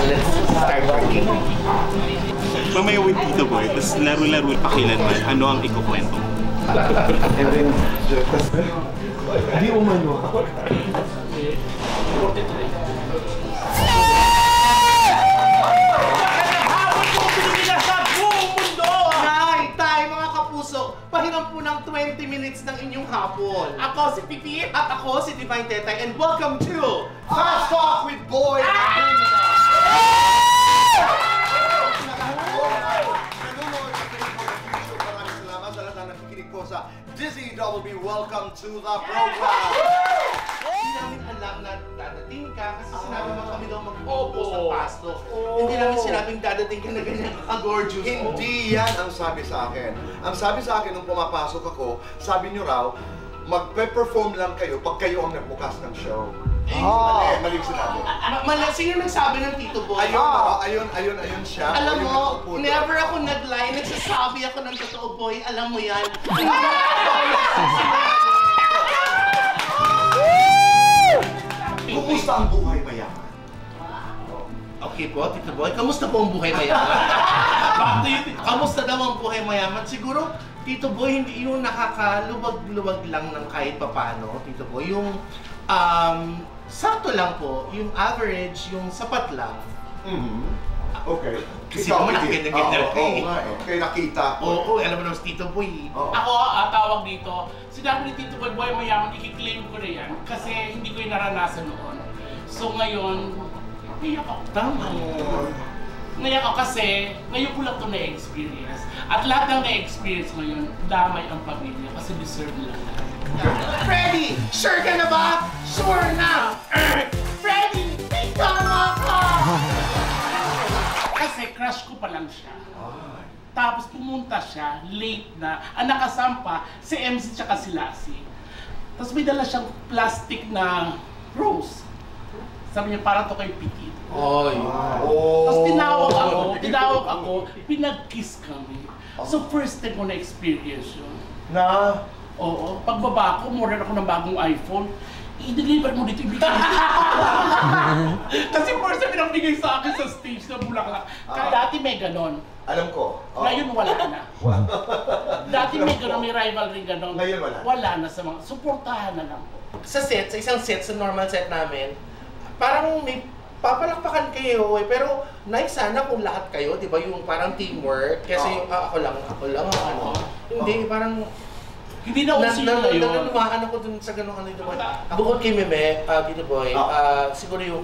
let's start working. Mamaya with Tito Boy, tapos laro-laro pakilanman, ano ang ikukwento? Di umano. Pahinang po ng 20 minutes ng inyong hapon. Ako si Pipi at ako si Divine Tetay and welcome to Fast Talk with Boy! Maraming salamat sa lahat na nakikinig po sa Dizzy WB. Welcome to the program! Hindi namin alam na dadating ka kasi sinabi mo kami daw mag-focus ng pasto. Hindi namin sinabing dadating ka na ganyan ka-gorgeous. Hindi yan ang sabi sa akin. Ang sabi sa akin nung pumapasok ako, sabi nyo raw, magpe-perform lang kayo pag kayo ang nagbukas ng show. Mali sinabi. Sino nagsabi ng Tito Boy? Ayun siya. Alam mo, never ako nag-lie. Nagsasabi ako ng totoo, Boy. Alam mo yan. Kumusta ang buhay mayaman? Okay po, Tito Boy. Kamusta po ang buhay mayaman? Kamusta daw ang buhay mayaman? Siguro, Tito Boy, hindi yung nakakaluwag-luwag lang ng kahit papano, Tito Boy. Yung sakto lang po, yung average, yung sapat lang. Okay. Kasi naman nakaganyan-ganyan ka eh. Oo nga eh. Kaya nakita ko. Oo, alam mo naman si Tito Boy. Ako, tawag dito, sinabi ni Tito Boy, Boy Mayaman, i-claim ko na yan kasi hindi ko yung naranasan noon. So ngayon, naiyak ako. Tama. Naiyak ako kasi ngayon ko lang ito na-experience. At lahat ng na-experience ngayon, damay ang pamilya kasi deserve lang. Freddy! Sure ka na ba? Sure na! Freddy! Tama ka! Kasi crush ko pa lang siya. Tapos pumunta siya, late na. Ang nakasampa, si MC tsaka si Lassie. Tapos may dala siyang plastic na rose. Sabi niya, para to kay Piki. Tapos tinawag ako, pinag-kiss kami. So first time ko na-experience yun. Na? Oo. Pagbaba ko, order ako ng bagong iPhone. I-deliver mo dito, ibigay mo. Kasi first time pinabigay sa akin sa stage na bulaklak. Kaya dati may ganon. Alam ko. Ngayon wala na. Dati may ganon, may rivalry ganon. Ngayon wala. Wala na sa mga, suportahan na lang po. Sa isang set, sa normal set namin, parang may papalakpakan kayo eh. Pero nice sana kung lahat kayo, di ba? Yung parang teamwork. Kasi yung ako lang, ano. Hindi, parang hindi na uso yun ngayon. Nalumaan ako dun sa gano'ng ano yun. Bukod kay Meme, Tito Boy, siguro yung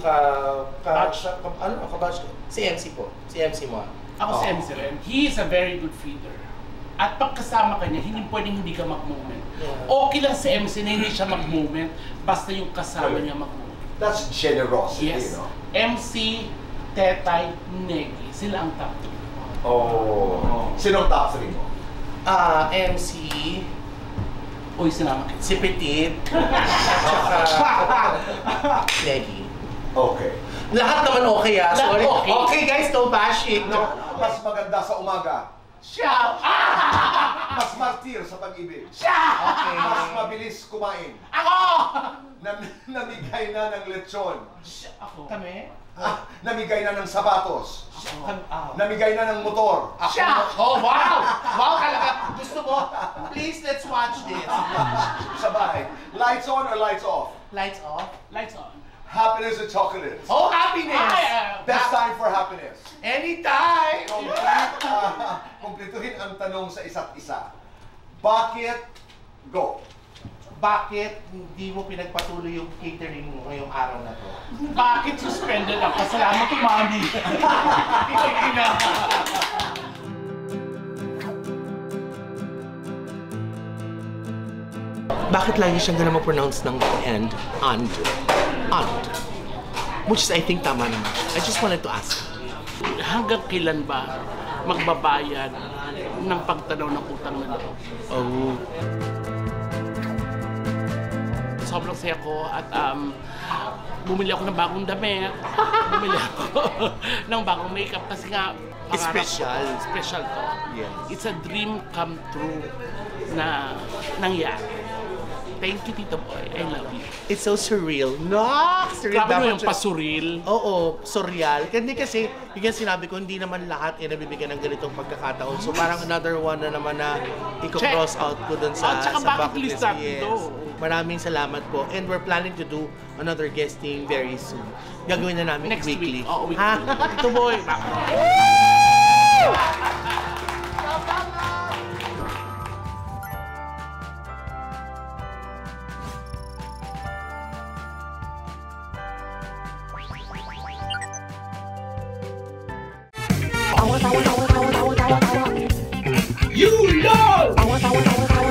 si MC po. Si MC mo. Ako si MC rin. He is a very good feeder. At pagkasama ka niya, hindi pwedeng hindi ka mag-moment. Okay lang si MC na hindi siya mag-moment, basta yung kasama niya mag-moment. That's generosity, yes. no? MC, Tetay, Negi, sila ang top 2. Sinong top 3 mo? MC, Uy, sinama kita. si Petit, tsaka Negi. Okay. Lahat naman okay sorry. Okay. Okay guys, no bashing. No, mas maganda sa umaga. Siya! Mas martir sa pag-ibig. Siya! Okay. Mas mabilis kumain. Ako! Namigay na ng lechon. Ako. Kami? Namigay na ng sapatos. Ako. Namigay na ng motor. Siya! Oh, wow! Wow talaga. Gusto mo? Please, let's watch this. Sa bahay. Lights on or lights off? Lights off. Lights on. Happiness or chocolates? Oh, happiness! Best time for happiness. Anytime! Kumpletuhin ang tanong sa isa't isa. Bakit? Go. Bakit hindi mo pinagpatuloy yung catering mo ngayong araw na to? Bakit suspended ako? Salamat to, Mami. Bakit lagi siyang gana ma-pronounce ng and? Which is, I think, tama naman. I just wanted to ask. Hanggang kailan ba magbabayad ng pagtanaw ng utang na loob? Oh. Sobrang saya ko at bumili ako ng bagong damit. Bumili ako ng bagong makeup kasi nga Special. Special to. Yes. It's a dream come true na nangyari. Thank you, Tito Boy. I love you. It's so surreal. No! Surreal Grabe mo dapat yung siya. pasuril. Oo, surreal. Hindi kasi, yung sinabi ko, hindi naman lahat nabibigyan ng ganitong pagkakataon. So parang another one na naman na i-cross out ko dun sa, tsaka sa bucket list natin to. Maraming salamat po. And we're planning to do another guesting very soon. Gagawin na namin Next weekly. week. Oo, weekly. Ha? Tito Boy. You love!